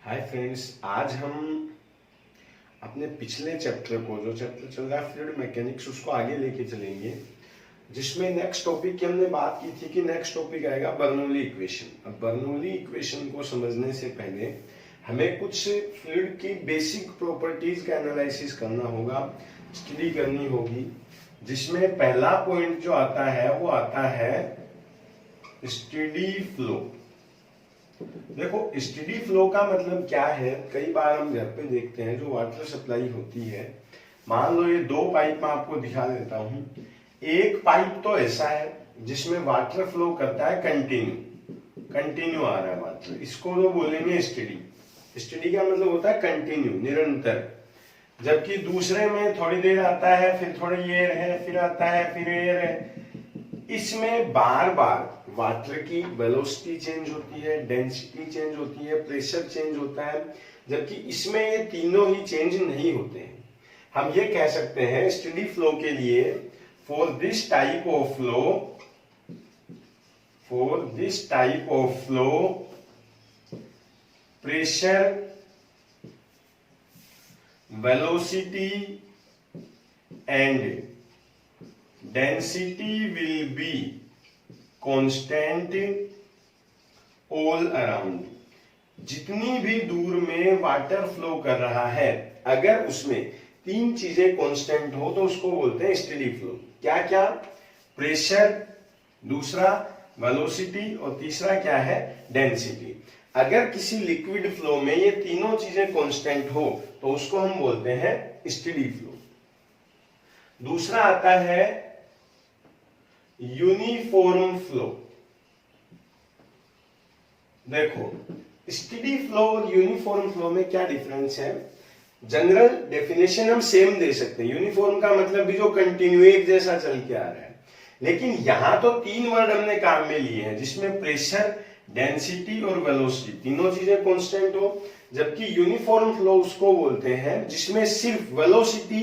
Hi friends, आज हम अपने पिछले चैप्टर को, जो चैप्टर चल रहा है फ्लूइड मैकेनिक्स, उसको आगे लेके चलेंगे। जिसमें नेक्स्ट टॉपिक की हमने बात की थी कि नेक्स्ट टॉपिक आएगा बर्नौली इक्वेशन। अब बर्नौली इक्वेशन को समझने से पहले हमें कुछ फ्लूइड की बेसिक प्रॉपर्टीज का एनालिसिस करना होगा, स्टडी करनी होगी। जिसमें पहला पॉइंट जो आता है वो आता है स्टेडी फ्लो। देखो, स्टेडी फ्लो का मतलब क्या है। कई बार हम घर पे देखते हैं, जो वाटर सप्लाई होती है, मान लो ये दो पाइप मैं आपको दिखा देता हूं। एक पाइप तो ऐसा है जिसमें वाटर फ्लो करता है कंटिन्यू आ रहा है वाटर, इसको तो बोलेंगे स्टेडी। स्टेडी का मतलब होता है कंटिन्यू, निरंतर। जबकि दूसरे में थोड़ी देर आता है, फिर थोड़ी एयर है, फिर आता है, फिर एयर है। इसमें बार बार वाटर की वेलोसिटी चेंज होती है, डेंसिटी चेंज होती है, प्रेशर चेंज होता है। जबकि इसमें ये तीनों ही चेंज नहीं होते हैं। हम ये कह सकते हैं स्टेडी फ्लो के लिए, for this type of flow pressure, velocity and density will be constant all around। जितनी भी दूर में वाटर फ्लो कर रहा है, अगर उसमें तीन चीजें कांस्टेंट हो तो उसको बोलते हैं स्टेडी फ्लो। क्या क्या? प्रेशर, दूसरा वेलोसिटी, और तीसरा क्या है? डेंसिटी। अगर किसी लिक्विड फ्लो में ये तीनों चीजें कांस्टेंट हो तो उसको हम बोलते हैं स्टेडी फ्लो। दूसरा आता है यूनिफॉर्म फ्लो। देखो, स्टेडी फ्लो और यूनिफॉर्म फ्लो में क्या डिफरेंस है। जनरल डेफिनेशन हम सेम दे सकते हैं। यूनिफॉर्म का मतलब भी जो कंटिन्यू एक जैसा चल के आ रहा है। लेकिन यहां तो तीन वर्ड हमने काम में लिए हैं, जिसमें प्रेशर, डेंसिटी और वेलोसिटी तीनों चीजें कांस्टेंट हो। जबकि यूनिफॉर्म फ्लो उसको बोलते हैं जिसमें सिर्फ वेलोसिटी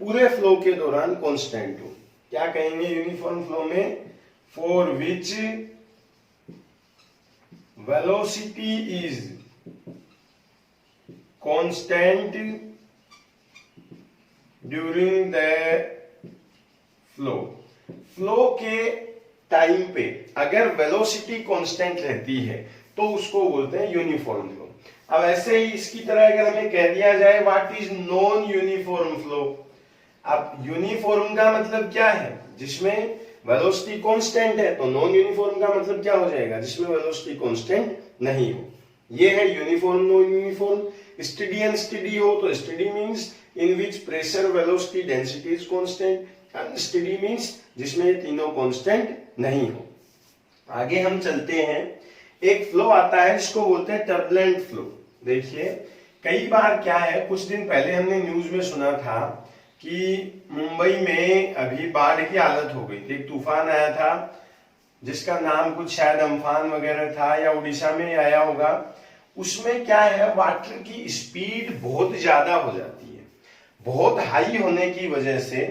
पूरे फ्लो के दौरान कांस्टेंट हो। क्या कहेंगे यूनिफॉर्म फ्लो में? For which velocity is constant during the flow के टाइम पे अगर वेलोसिटी कांस्टेंट रहती है तो उसको बोलते हैं यूनिफॉर्म फ्लो। अब ऐसे ही इसकी तरह अगर हमें कह दिया जाए what is non uniform flow. अब यूनिफॉर्म का मतलब क्या है? जिसमें वेलोसिटी कांस्टेंट है। तो नॉन यूनिफॉर्म का मतलब क्या हो जाएगा? जिसमें वेलोसिटी कांस्टेंट नहीं हो। ये है uniform, non uniform. Steady unsteady हो तो steady means in which pressure, velocity, density is constant. Unsteady means जिसमें ये तीनों कांस्टेंट नहीं हो। आगे हम चलते हैं। एक फ्लो आता है जिसको बोलते हैं टर्बुलेंट फ्लो। देखिए, कई बार क्या है, कुछ दिन पहले हमने न्यूज में सुना था कि मुंबई में अभी बाढ़ की हालत हो गई थी। एक तूफान आया था जिसका नाम कुछ शायद अम्फान वगैरह था, या उड़ीसा में आया होगा। उसमें क्या है, वाटर की स्पीड बहुत ज्यादा हो जाती है। बहुत हाई होने की वजह से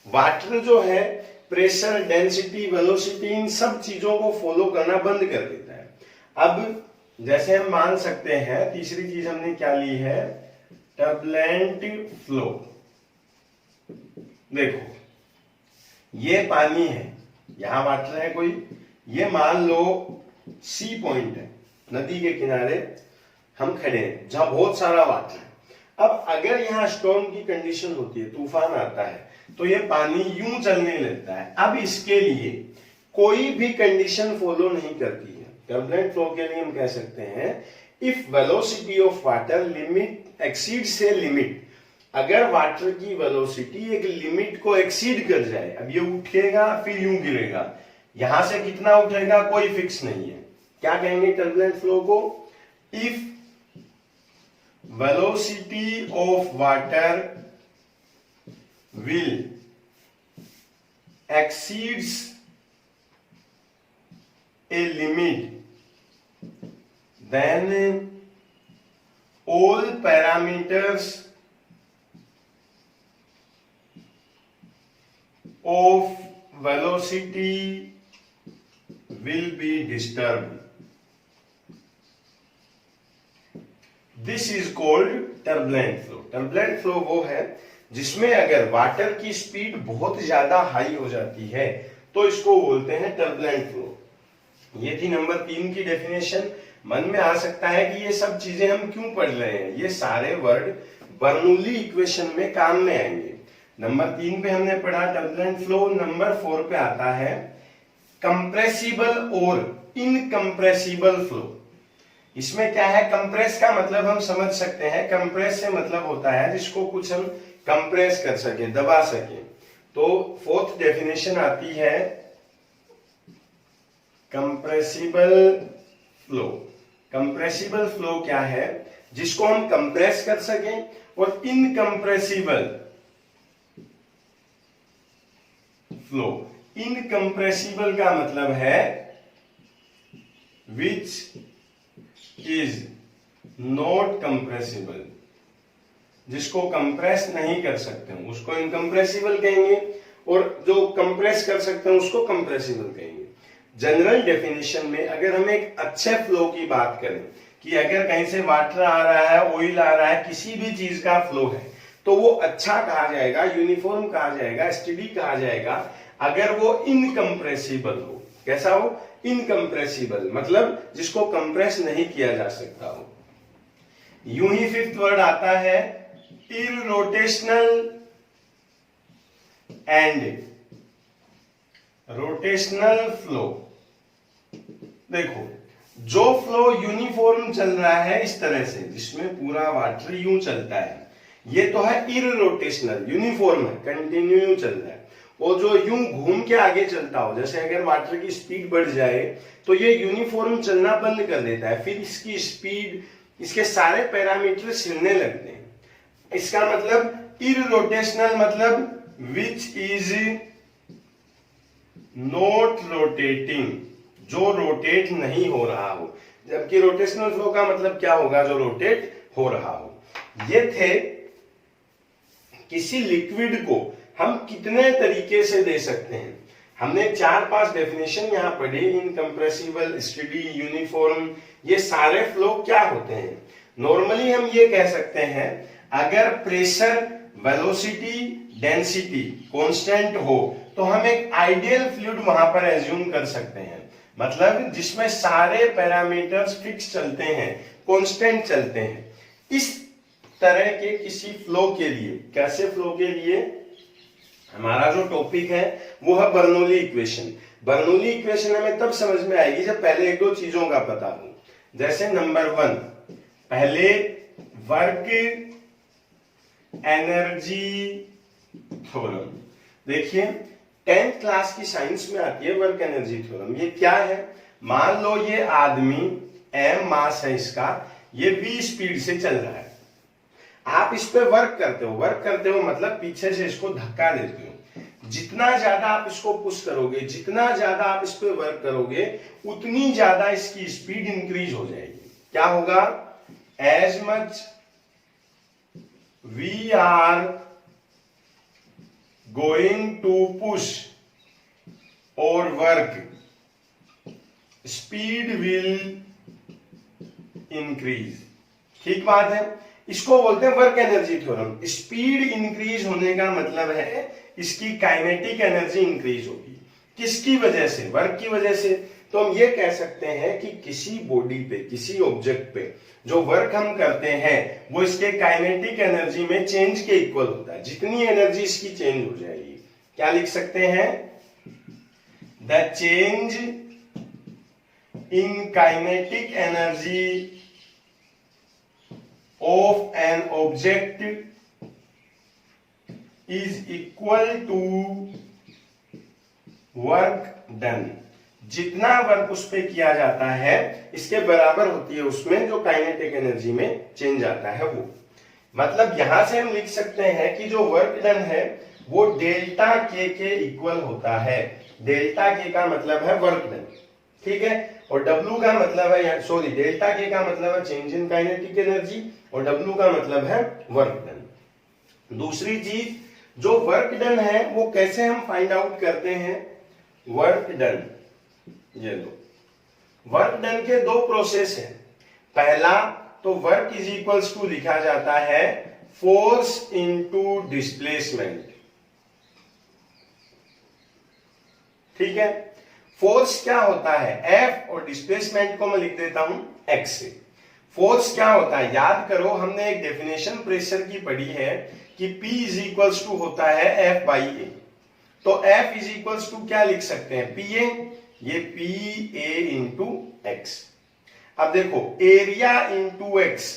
वाटर जो है प्रेशर, डेंसिटी, वेलोसिटी, इन सब चीजों को फॉलो करना बंद कर देता है। अब जैसे हम मान सकते हैं, तीसरी चीज हमने क्या ली है? Turbulent flow. देखो, ये पानी है, यहां वाटर है कोई, ये मान लो सी पॉइंट है, नदी के किनारे हम खड़े हैं जहां बहुत सारा वाटर है। अब अगर यहाँ स्टॉर्म की कंडीशन होती है, तूफान आता है, तो ये पानी यूं चलने लगता है। अब इसके लिए कोई भी कंडीशन फॉलो नहीं करती है। टर्बुलेंट फ्लो के लिए हम कह सकते हैं if velocity of water limit exceeds a limit. अगर वाटर की वेलोसिटी एक लिमिट को एक्सीड कर जाए, अब ये उठेगा फिर यूं गिरेगा, यहां से कितना उठेगा कोई फिक्स नहीं है। क्या कहेंगे टर्बुलेंट फ्लो को? If velocity of water will exceeds a limit, then all parameters of velocity will be disturbed। This is called turbulent flow. Turbulent flow वो है जिसमें अगर वाटर की स्पीड बहुत ज्यादा हाई हो जाती है तो इसको बोलते हैं टर्बुलेंट फ्लो। ये थी नंबर 3 की डेफिनेशन। मन में आ सकता है कि ये सब चीजें हम क्यों पढ़ रहे हैं, ये सारे वर्ड बर्नौली इक्वेशन में काम में आएंगे। नंबर 3 पे हमने पढ़ा टर्बुलेंट फ्लो। नंबर 4 पे आता है कंप्रेसिबल और इनकंप्रेसिबल फ्लो। इसमें क्या है, कंप्रेस का मतलब हम समझ सकते हैं, कंप्रेस से मतलब होता है जिसको कुछ हम कंप्रेस कर सके, दबा सके। तो 4th डेफिनेशन आती है कंप्रेसिबल फ्लो। कंप्रेसिबल फ्लो क्या है, जिसको हम कंप्रेस कर सकें, और इनकंप्रेसिबल फ्लो। इनकंप्रेसिबल का मतलब है विच इज नॉट कंप्रेसिबल, जिसको कंप्रेस नहीं कर सकते हैं उसको इनकंप्रेसिबल कहेंगे, और जो कंप्रेस कर सकते हैं उसको कंप्रेसिबल कहेंगे। जनरल डेफिनेशन में अगर हम एक अच्छे फ्लो की बात करें कि अगर कहीं से वाटर आ रहा है, ऑयल आ रहा है, किसी भी चीज का फ्लो है, तो वो अच्छा कहा जाएगा, यूनिफॉर्म कहा जाएगा, स्टेडी कहा जाएगा अगर वो इनकंप्रेसिबल हो। कैसा हो, इनकंप्रेसिबल, मतलब जिसको कंप्रेस नहीं किया जा सकता हो। यूं ही 5th वर्ड आता है इररोटेशनल एंड रोटेशनल फ्लो। देखो, जो फ्लो यूनिफॉर्म चल रहा है इस तरह से, जिसमें पूरा वाटर यूं चलता है, ये तो है इररोटेशनल, यूनिफॉर्म है, कंटिन्यू चल रहा है। और जो यूं घूम के आगे चलता हो, जैसे अगर वाटर की स्पीड बढ़ जाए तो ये यूनिफॉर्म चलना बंद कर देता है, फिर इसकी स्पीड, इसके सारे पैरामीटर हिलने लगते हैं। इसका मतलब इररोटेशनल मतलब विच इज नॉट रोटेटिंग, जो रोटेट नहीं हो रहा हो। जबकि रोटेशनल फ्लो का मतलब क्या होगा, जो रोटेट हो रहा हो। ये थे किसी लिक्विड को हम कितने तरीके से दे सकते हैं। हमने 4-5 डेफिनेशन यहां पढ़ी, इनकंप्रेसिबल, स्टेडी, यूनिफॉर्म, ये सारे फ्लो क्या होते हैं। नॉर्मली हम ये कह सकते हैं अगर प्रेशर, वेलोसिटी, डेंसिटी कांस्टेंट हो तो हम एक आइडियल फ्लूइड वहां पर एज्यूम कर सकते हैं, मतलब जिसमें सारे पैरामीटर्स फिक्स चलते हैं, कांस्टेंट चलते हैं। इस तरह के किसी फ्लो के लिए, कैसे फ्लो के लिए, हमारा जो टॉपिक है वो है बर्नौली इक्वेशन। बर्नौली इक्वेशन हमें तब समझ में आएगी जब पहले एक दो चीजों का पता हो। जैसे नंबर 1, पहले वर्क एनर्जी थ्योरम। देखिए 10th क्लास की साइंस में आती है वर्क एनर्जी थ्योरम। ये क्या है, मान लो ये आदमी m मास है इसका, ये v स्पीड से चल रहा है, आप इस पे वर्क करते हो मतलब पीछे से इसको धक्का देते हो। जितना ज्यादा आप इसको पुश करोगे, जितना ज्यादा आप इस पे वर्क करोगे, उतनी ज्यादा इसकी स्पीड इंक्रीज हो जाएगी। क्या होगा, as much we are going to push और वर्क, स्पीड विल इंक्रीज। ठीक बात है, इसको बोलते हैं work energy theorem. Speed increase होने का मतलब है इसकी काइनेटिक एनर्जी इंक्रीज होगी। किसकी वजह से, वर्क की वजह से। तो हम ये कह सकते हैं कि किसी बॉडी पे, किसी ऑब्जेक्ट पे जो वर्क हम करते हैं वो इसके काइनेटिक एनर्जी में चेंज के इक्वल होता है। जितनी एनर्जी इसकी चेंज हो जाएगी, क्या लिख सकते हैं, the change in kinetic energy of an object is equal to work done। जितना वर्क उस पे किया जाता है इसके बराबर होती है उसमें जो काइनेटिक एनर्जी में चेंज आता है वो। मतलब यहां से हम लिख सकते हैं कि जो वर्क डन है वो डेल्टा के इक्वल होता है। डेल्टा के का मतलब है वर्क डन, ठीक है, और W का मतलब है, सॉरी, डेल्टा के का मतलब है चेंज इन काइनेटिक एनर्जी, और W का मतलब है वर्क डन। दूसरी चीज, जो वर्क डन है वो कैसे हम फाइंड आउट करते हैं। वर्क डन, ये लो, वर्क डन के दो प्रोसेस हैं। पहला तो वर्क इज इक्वल्स टू लिखा जाता है फोर्स इनटू डिस्प्लेसमेंट। ठीक है, फोर्स क्या होता है F और डिस्प्लेसमेंट को मैं लिख देता हूं x से। फोर्स क्या होता है, याद करो हमने एक डेफिनेशन प्रेशर की पढ़ी है कि P इज इक्वल्स टू होता है F बाई ए। तो F इज इक्वल्स टू क्या लिख सकते हैं, PA, ये PA इंटू एक्स। अब देखो area into x,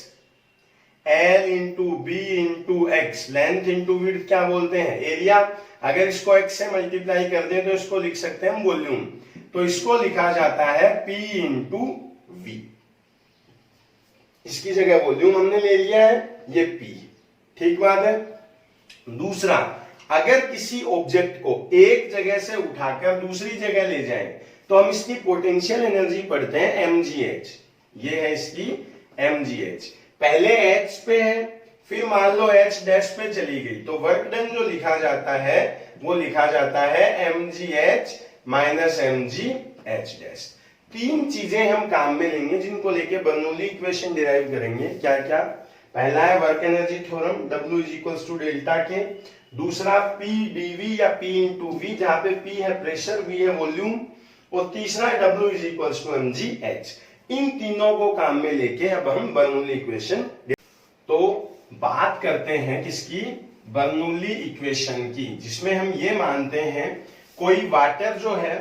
L into b into x, length into width क्या बोलते हैं, एरिया। अगर इसको x से मल्टीप्लाई कर दें तो इसको लिख सकते हैं हम वॉल्यूम। तो इसको लिखा जाता है P इंटू वी, इसकी जगह वॉल्यूम हमने ले लिया है, ये P। ठीक बात है। दूसरा, अगर किसी ऑब्जेक्ट को एक जगह से उठाकर दूसरी जगह ले जाएं तो हम इसकी पोटेंशियल एनर्जी पढ़ते हैं mgh। ये है इसकी mgh। पहले h पे है, फिर मान लो h डैश पे चली गई, तो वर्क डन जो लिखा जाता है वो लिखा जाता है mgh माइनस mgh डैश। तीन चीजें हम काम में लेंगे जिनको लेके बर्नौली इक्वेशन डिराइव करेंगे। क्या क्या, पहला है work energy theorem, W is equals to delta K. दूसरा P dV या P इंटू वी, जहां पे P है प्रेशर, V है वॉल्यूम। और तीसरा W is equals to mgh। इन तीनों को काम में लेके अब हम बर्नौली इक्वेशन, तो बात करते हैं किसकी, बर्नौली इक्वेशन की, जिसमें हम ये मानते हैं कोई वाटर जो है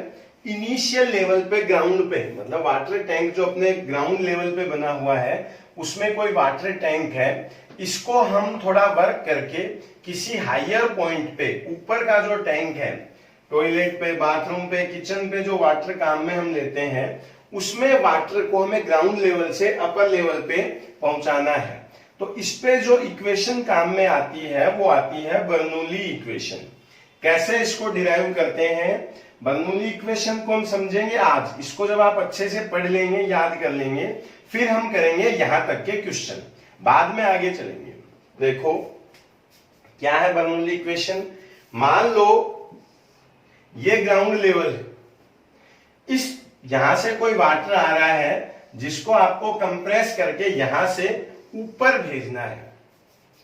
इनिशियल लेवल पे ग्राउंड पे, मतलब वाटर टैंक जो अपने ग्राउंड लेवल पे बना हुआ है उसमें कोई वाटर टैंक है, इसको हम थोड़ा वर्क करके किसी हायर पॉइंट पे, ऊपर का जो टैंक है, टॉयलेट पे, बाथरूम पे, किचन पे जो वाटर काम में हम लेते हैं, उसमें वाटर को हमें ग्राउंड लेवल से अपर लेवल पे पहुंचाना है। तो इस पे जो इक्वेशन काम में आती है वो आती है बर्नौली इक्वेशन। कैसे इसको डिराइव करते हैं, बर्नौली इक्वेशन को हम समझेंगे आज। इसको जब आप अच्छे से पढ़ लेंगे, याद कर लेंगे, फिर हम करेंगे यहां तक के क्वेश्चन, बाद में आगे चलेंगे। देखो क्या है बर्नौली इक्वेशन। मान लो ये ग्राउंड लेवल है, इस यहां से कोई वाटर आ रहा है जिसको आपको कंप्रेस करके यहां से ऊपर भेजना है।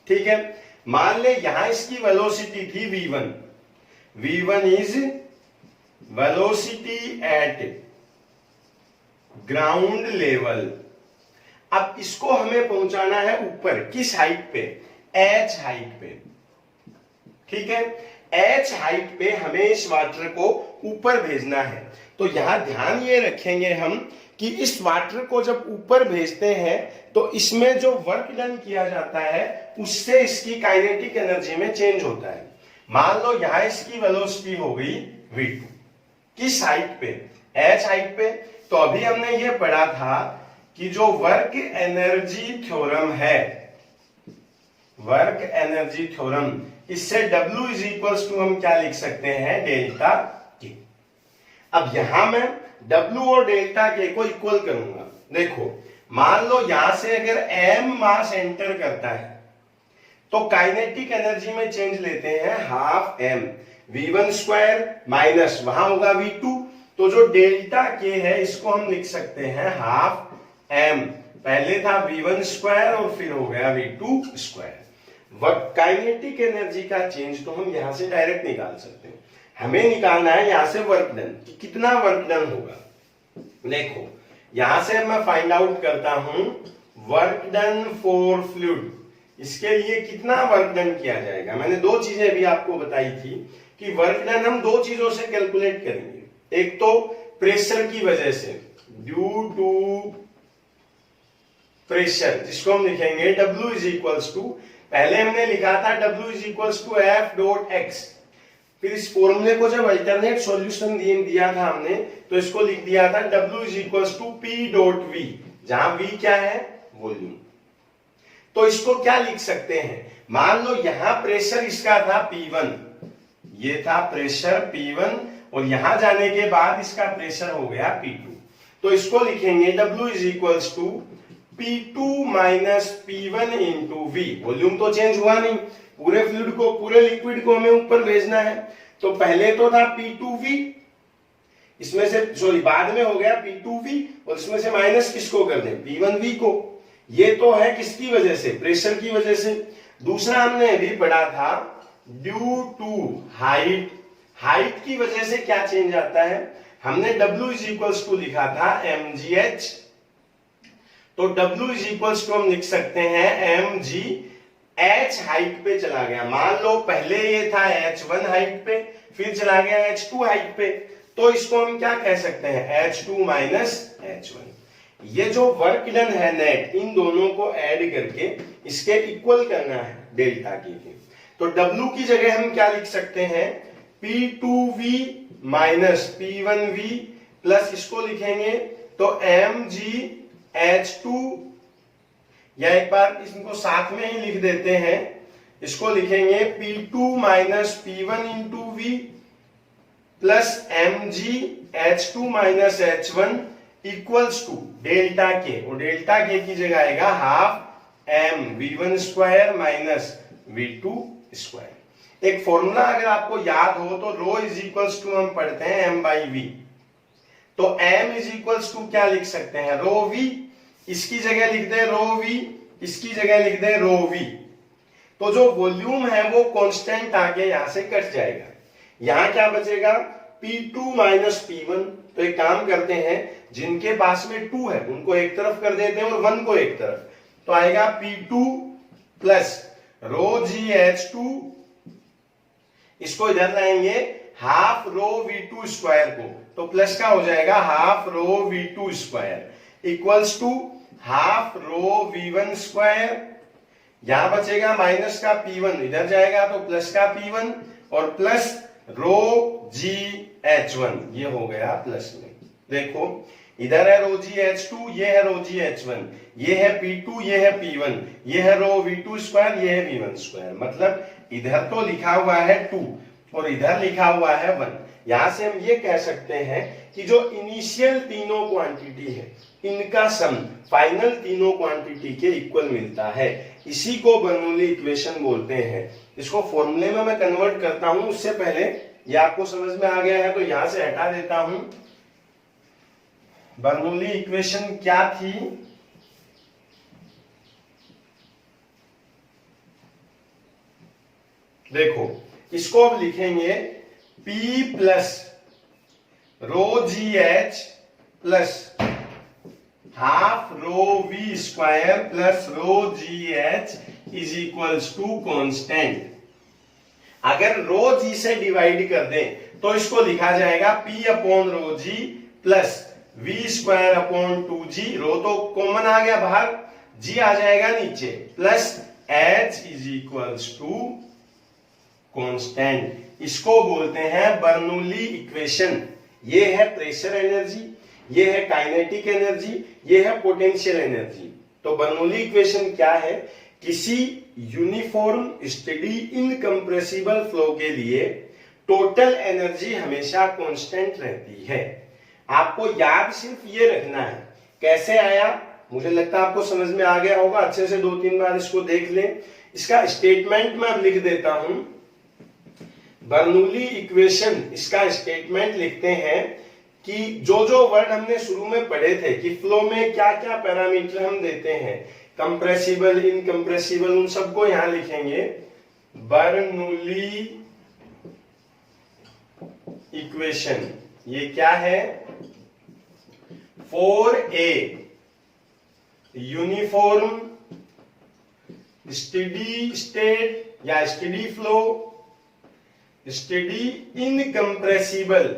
ठीक है, मान ले यहां इसकी वेलोसिटी थी v1, v1 is velocity at ground level. अब इसको हमें पहुंचाना है ऊपर, किस हाइट पे, h हाइट पे। ठीक है, h हाइट पे हमें इस वाटर को ऊपर भेजना है। तो यहां ध्यान ये रखेंगे हम कि इस वाटर को जब ऊपर भेजते हैं तो इसमें जो वर्क डन किया जाता है उससे इसकी काइनेटिक एनर्जी में चेंज होता है। मान लो यहां इसकी वेलोसिटी हो गई v2, किस हाइट पे, h हाइट पे। तो अभी हमने ये पढ़ा था कि जो वर्क एनर्जी थ्योरम है, वर्क एनर्जी थ्योरम, इससे W इज इक्वल्स टू हम क्या लिख सकते हैं, डेल्टा के। अब यहां मैं W और डेल्टा के को इक्वल करूंगा। देखो मान लो यहां से अगर m मास एंटर करता है तो काइनेटिक एनर्जी में चेंज लेते हैं half m, v1 square minus वहां होगा v2। तो जो डेल्टा के है इसको हम लिख सकते हैं हाफ m, पहले था v1 स्क्वायर और फिर हो गया v2 स्क्वायर। काइनेटिक एनर्जी का चेंज तो हम यहां से डायरेक्ट निकाल सकते हैं। हमें निकालना है यहां से वर्क डन, कि कितना वर्क डन होगा। देखो यहां से मैं फाइंड आउट करता हूं वर्क डन फॉर फ्लूइड, इसके लिए कितना वर्क डन किया जाएगा। मैंने दो चीजें भी आपको बताई थी कि वर्क डन हम दो चीजों से कैलकुलेट करेंगे। एक तो प्रेशर की वजह से, ड्यू टू प्रेशर, जिसको हम लिखेंगे W इज इक्वल्स टू, पहले हमने लिखा था W is equals to F dot x। फिर इस फॉर्मूले को जब अल्टरनेट सॉल्यूशन दिया था हमने, तो इसको लिख दिया था W is equals to P dot V, जहां V क्या है, वॉल्यूम। तो इसको क्या लिख सकते हैं, मान लो यहां प्रेशर इसका था P1, ये था प्रेशर P1, और यहां जाने के बाद इसका प्रेशर हो गया P2। तो इसको लिखेंगे W is equals to P2 minus P1 into V। Volume तो चेंज हुआ नहीं, पूरे फ्लूइड को, पूरे लिक्विड को हमें ऊपर भेजना है। तो पहले तो था P2V, इसमें से सॉरी बाद में हो गया P2V, और इसमें से माइनस किसको कर दें, P1V को। ये तो है किसकी वजह से, प्रेशर की वजह से। दूसरा हमने अभी पढ़ा था ड्यू टू हाइट, हाइट की वजह से क्या चेंज आता है, हमने W इज इक्वल्स टू लिखा था mgh, तो W इज इक्वल्स टू हम लिख सकते हैं mg, h हाइट पे चला गया, मान लो पहले ये था h1 हाइट पे, फिर चला गया h2 हाइट पे, तो इसको हम क्या कह सकते हैं h2 माइनस h1। ये जो वर्क डन है नेट, इन दोनों को ऐड करके इसके इक्वल करना है डेल्टा के। तो W की जगह हम क्या लिख सकते हैं P2V माइनस P1V प्लस इसको लिखेंगे तो mgh2, या एक बार इसको साथ में ही लिख देते हैं, इसको लिखेंगे P2 minus P1 into V plus mgh2 minus h1 equals to delta K, और डेल्टा के की जगह आएगा half m v1 square minus v2 square. एक फॉर्मूला अगर आपको याद हो तो रो इज इक्वल्स टू हम पढ़ते हैं m बाई v, तो m इज इक्वल्स टू क्या लिख सकते हैं रो v, इसकी जगह लिख दे रो v, इसकी जगह लिख दे रो v, तो जो वॉल्यूम है वो कांस्टेंट आके यहां से कट जाएगा, यहां क्या बचेगा P2 माइनस P1। तो एक काम करते हैं, जिनके पास में 2 है उनको एक तरफ कर देते हैं और 1 को एक तरफ, तो आएगा P2 प्लस रो GH2, इसको इधर लाएंगे हाफ रो V2 स्क्वायर को, तो प्लस का हो जाएगा half rho V2 square equals to half rho V1 square, यहां बचेगा माइनस का P1 इधर जाएगा तो प्लस का P1 और प्लस रो GH1, ये हो गया प्लस में। देखो इधर है रो GH2, ये है रो GH1, ये है P2, ये है P1, ये है रो V2 स्क्वायर, ये है V1 स्क्वायर, मतलब इधर तो लिखा हुआ है 2 और इधर लिखा हुआ है 1। यहां से हम ये कह सकते हैं कि जो इनिशियल तीनों क्वांटिटी है इनका सम फाइनल तीनों क्वांटिटी के इक्वल मिलता है, इसी को बर्नौली इक्वेशन बोलते हैं। इसको फॉर्मूले में मैं कन्वर्ट करता हूं, उससे पहले ये आपको समझ में आ गया है तो यहां से हटा देता हूं। बर्नौली इक्वेशन क्या थी, देखो इसको अब लिखेंगे P plus rho GH plus half rho V square plus rho GH is equals to constant. अगर रो G से डिवाइड कर दें तो इसको लिखा जाएगा P upon rho G plus V square upon 2G, rho तो कॉमन आ गया बाहर, G आ जाएगा नीचे, plus H is equals to constant. इसको बोलते हैं बर्नौली इक्वेशन। ये है प्रेशर एनर्जी, ये है काइनेटिक एनर्जी, ये है पोटेंशियल एनर्जी। तो बर्नौली इक्वेशन क्या है, किसी यूनिफॉर्म स्टेडी इनकंप्रेसिबल फ्लो के लिए टोटल एनर्जी हमेशा कांस्टेंट रहती है। आपको याद सिर्फ ये रखना है, कैसे आया मुझे लगता है आपको समझ में आ गया होगा, अच्छे से 2-3 बार इसको देख लें। इसका स्टेटमेंट मैं अब लिख देता हूं, बर्नौली इक्वेशन, इसका स्टेटमेंट लिखते हैं कि जो जो वर्ड हमने शुरू में पढ़े थे कि फ्लो में क्या क्या पैरामीटर हम देते हैं, कंप्रेसिबल इनकंप्रेसिबल, उन सबको यहां लिखेंगे। बर्नौली इक्वेशन ये क्या है, for a uniform steady state या steady flow, steady incompressible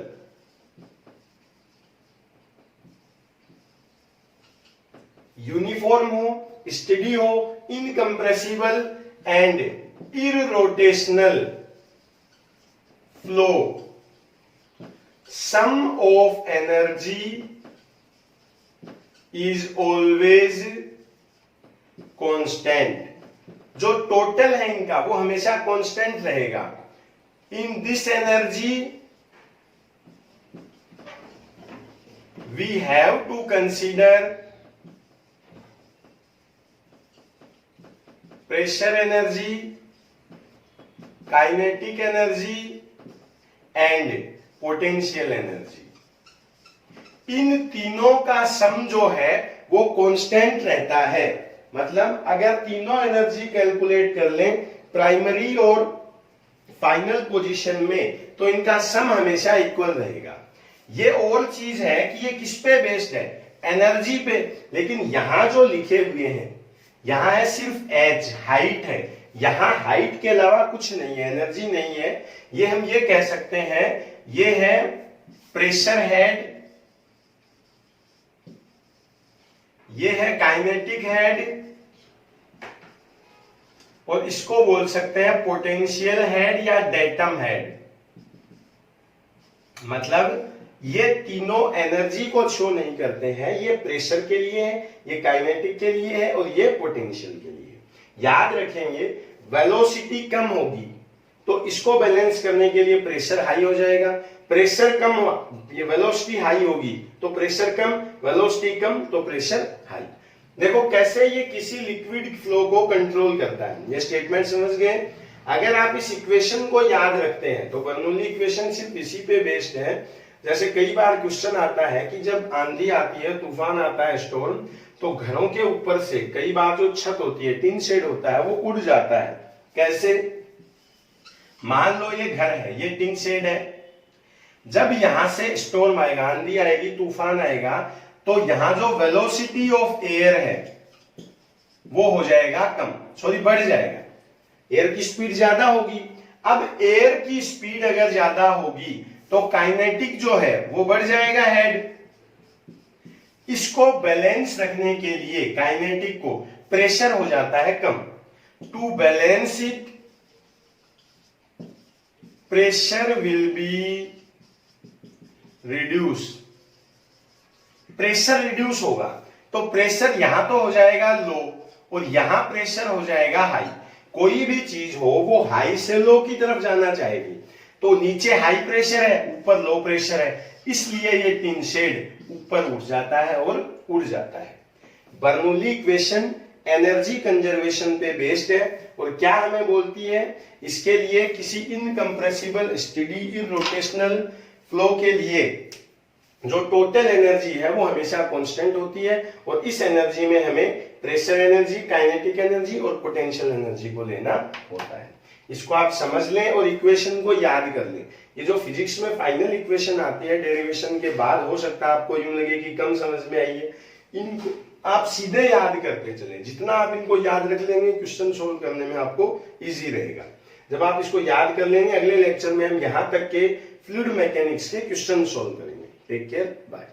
uniform हो, स्टेडी हो, incompressible and irrotational flow, sum of energy is always constant। जो टोटल है इनका वो हमेशा कांस्टेंट रहेगा। In this energy we have to consider pressure energy, kinetic energy and potential energy. इन तीनों का सम जो है वो कांस्टेंट रहता है। मतलब अगर तीनों एनर्जी कैलकुलेट कर लें प्राइमरी और फाइनल पोजीशन में, तो इनका सम हमेशा इक्वल रहेगा। ये और चीज है कि ये किस पे बेस्ड है, एनर्जी पे। लेकिन यहां जो लिखे हुए हैं, यहां है सिर्फ एज, हाइट है, यहां हाइट के अलावा कुछ नहीं है, एनर्जी नहीं है। ये हम ये कह सकते हैं ये है प्रेशर हेड, ये है काइनेटिक हेड, और इसको बोल सकते हैं पोटेंशियल हेड या डेटम हेड। मतलब ये तीनों एनर्जी को शो नहीं करते हैं, ये प्रेशर के लिए है, ये काइनेटिक के लिए है, और ये पोटेंशियल के लिए है। याद रखेंगे वेलोसिटी कम होगी तो इसको बैलेंस करने के लिए प्रेशर हाई हो जाएगा, प्रेशर कम, ये वेलोसिटी हाई होगी तो प्रेशर कम, वेलोसिटी कम तो प्रेशर हाई। देखो कैसे ये किसी लिक्विड फ्लो को कंट्रोल करता है, ये स्टेटमेंट समझ गए। अगर आप इस इक्वेशन को याद रखते हैं तो बर्नौली इक्वेशन सिर्फ इसी पे बेस्ड है। जैसे कई बार क्वेश्चन आता है कि जब आंधी आती है, तूफान आता है, स्टॉर्म, तो घरों के ऊपर से कई बार जो छत होती है, टिन शेड होता है, वो उड़ जाता है। कैसे? मान लो ये घर है, ये टिन शेड है, जब यहां से स्टॉर्म आएगा, आंधी आएगी, तूफान आएगा, तो यहां जो वेलोसिटी ऑफ एयर है वो हो जाएगा कम, सॉरी बढ़ जाएगा, एयर की स्पीड ज्यादा होगी। अब एयर की स्पीड अगर ज्यादा होगी तो काइनेटिक जो है वो बढ़ जाएगा, हेड। इसको बैलेंस रखने के लिए काइनेटिक को प्रेशर हो जाता है कम। To balance it pressure will be reduce, pressure reduce होगा तो प्रेशर यहां तो हो जाएगा लो और यहां प्रेशर हो जाएगा हाई। कोई भी चीज हो वो हाई से लो की तरफ जाना चाहेगी, तो नीचे हाई प्रेशर है, ऊपर लो प्रेशर है, इसलिए ये टिन शेड ऊपर उठ जाता है और उड़ जाता है। बर्नौली इक्वेशन एनर्जी कंजर्वेशन पे बेस्ड है और क्या हमें बोलती है, इसके लिए किसी इनकंप्रेसिबल स्टेडी इरोटेशनल फ्लो के लिए जो टोटल एनर्जी है वो हमेशा कांस्टेंट होती है, और इस एनर्जी में हमें प्रेशर एनर्जी, काइनेटिक एनर्जी और पोटेंशियल एनर्जी को लेना होता है। इसको आप समझ लें और इक्वेशन को याद कर लें। ये जो फिजिक्स में फाइनल इक्वेशन आती है डेरिवेशन के बाद, हो सकता है आपको यूं लगे कि कम समझ में आई है, इनको आप सीधे याद करते चलें। जितना आप इनको याद रख लेंगे क्वेश्चन सोल्व करने में आपको इजी रहेगा। जब आप इसको याद कर लेंगे, अगले लेक्चर में हम यहां तक के फ्लूइड मैकेनिक्स के क्वेश्चन सोल्व करेंगे। Take care, bye.